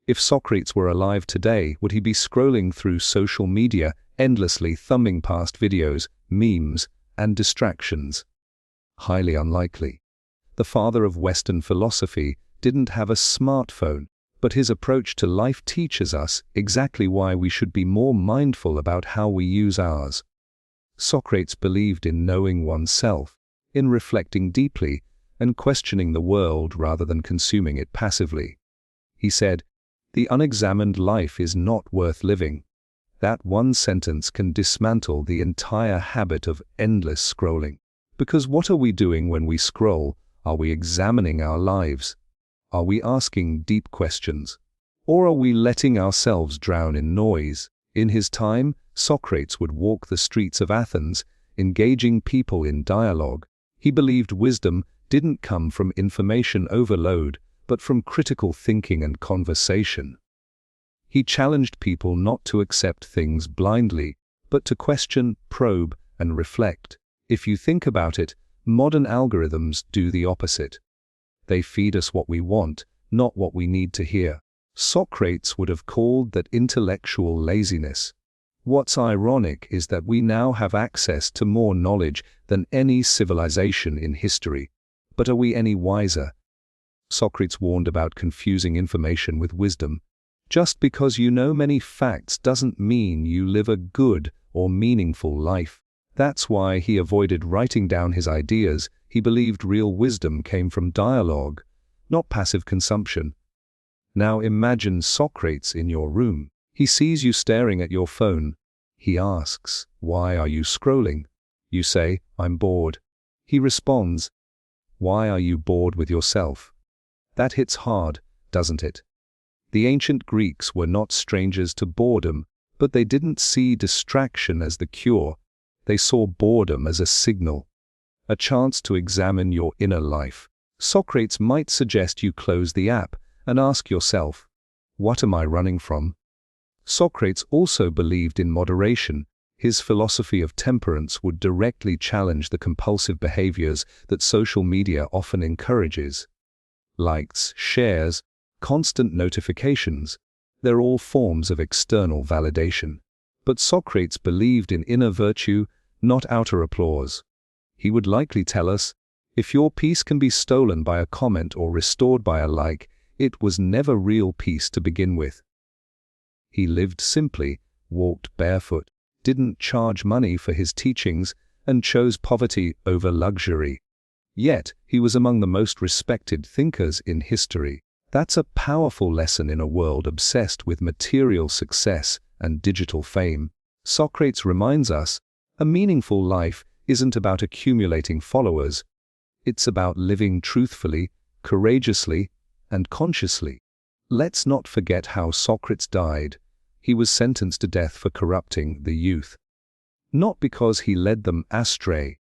If Socrates were alive today, would he be scrolling through social media, endlessly thumbing past videos, memes, and distractions? Highly unlikely. The father of Western philosophy didn't have a smartphone, but his approach to life teaches us exactly why we should be more mindful about how we use ours. Socrates believed in knowing oneself, in reflecting deeply, and questioning the world rather than consuming it passively. He said, "The unexamined life is not worth living." That one sentence can dismantle the entire habit of endless scrolling. Because what are we doing when we scroll? Are we examining our lives? Are we asking deep questions? Or are we letting ourselves drown in noise? In his time, Socrates would walk the streets of Athens, engaging people in dialogue. He believed wisdom didn't come from information overload, but from critical thinking and conversation. He challenged people not to accept things blindly, but to question, probe, and reflect. If you think about it, modern algorithms do the opposite. They feed us what we want, not what we need to hear. Socrates would have called that intellectual laziness. What's ironic is that we now have access to more knowledge than any civilization in history. But are we any wiser? Socrates warned about confusing information with wisdom. Just because you know many facts doesn't mean you live a good or meaningful life. That's why he avoided writing down his ideas. He believed real wisdom came from dialogue, not passive consumption. Now imagine Socrates in your room. He sees you staring at your phone. He asks, "Why are you scrolling?" You say, "I'm bored." He responds, "Why are you bored with yourself?" That hits hard, doesn't it? The ancient Greeks were not strangers to boredom, but they didn't see distraction as the cure. They saw boredom as a signal, a chance to examine your inner life. Socrates might suggest you close the app and ask yourself, "What am I running from?" Socrates also believed in moderation. His philosophy of temperance would directly challenge the compulsive behaviors that social media often encourages. Likes, shares, constant notifications, they're all forms of external validation. But Socrates believed in inner virtue, not outer applause. He would likely tell us, if your peace can be stolen by a comment or restored by a like, it was never real peace to begin with. He lived simply, walked barefoot, didn't charge money for his teachings, and chose poverty over luxury. Yet, he was among the most respected thinkers in history. That's a powerful lesson in a world obsessed with material success and digital fame. Socrates reminds us, a meaningful life isn't about accumulating followers. It's about living truthfully, courageously, and consciously. Let's not forget how Socrates died. He was sentenced to death for corrupting the youth. Not because he led them astray,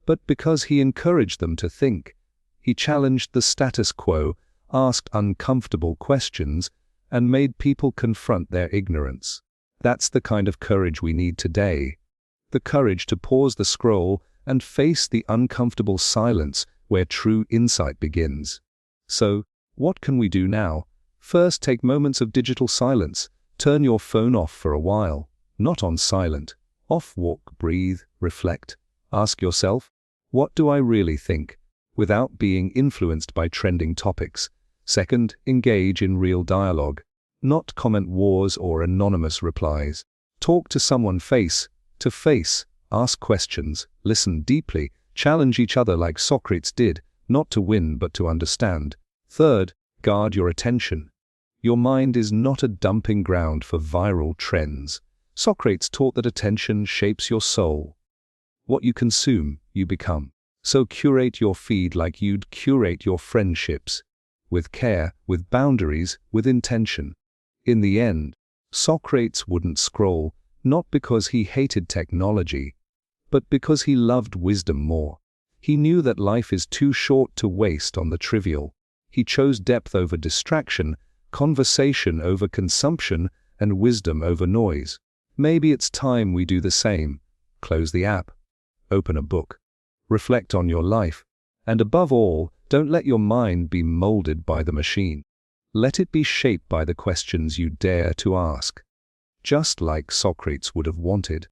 but because he encouraged them to think. He challenged the status quo, asked uncomfortable questions, and made people confront their ignorance. That's the kind of courage we need today. The courage to pause the scroll and face the uncomfortable silence where true insight begins. So, what can we do now? First, take moments of digital silence. Turn your phone off for a while. Not on silent. Off, walk, breathe, reflect. Ask yourself, what do I really think? Without being influenced by trending topics. Second, engage in real dialogue. Not comment wars or anonymous replies. Talk to someone face to face. Ask questions. Listen deeply. Challenge each other like Socrates did, not to win but to understand. Third, guard your attention. Your mind is not a dumping ground for viral trends. Socrates taught that attention shapes your soul. What you consume, you become. So curate your feed like you'd curate your friendships. With care, with boundaries, with intention. In the end, Socrates wouldn't scroll, not because he hated technology, but because he loved wisdom more. He knew that life is too short to waste on the trivial. He chose depth over distraction, conversation over consumption, and wisdom over noise. Maybe it's time we do the same. Close the app. Open a book. Reflect on your life. And above all, don't let your mind be molded by the machine. Let it be shaped by the questions you dare to ask. Just like Socrates would have wanted.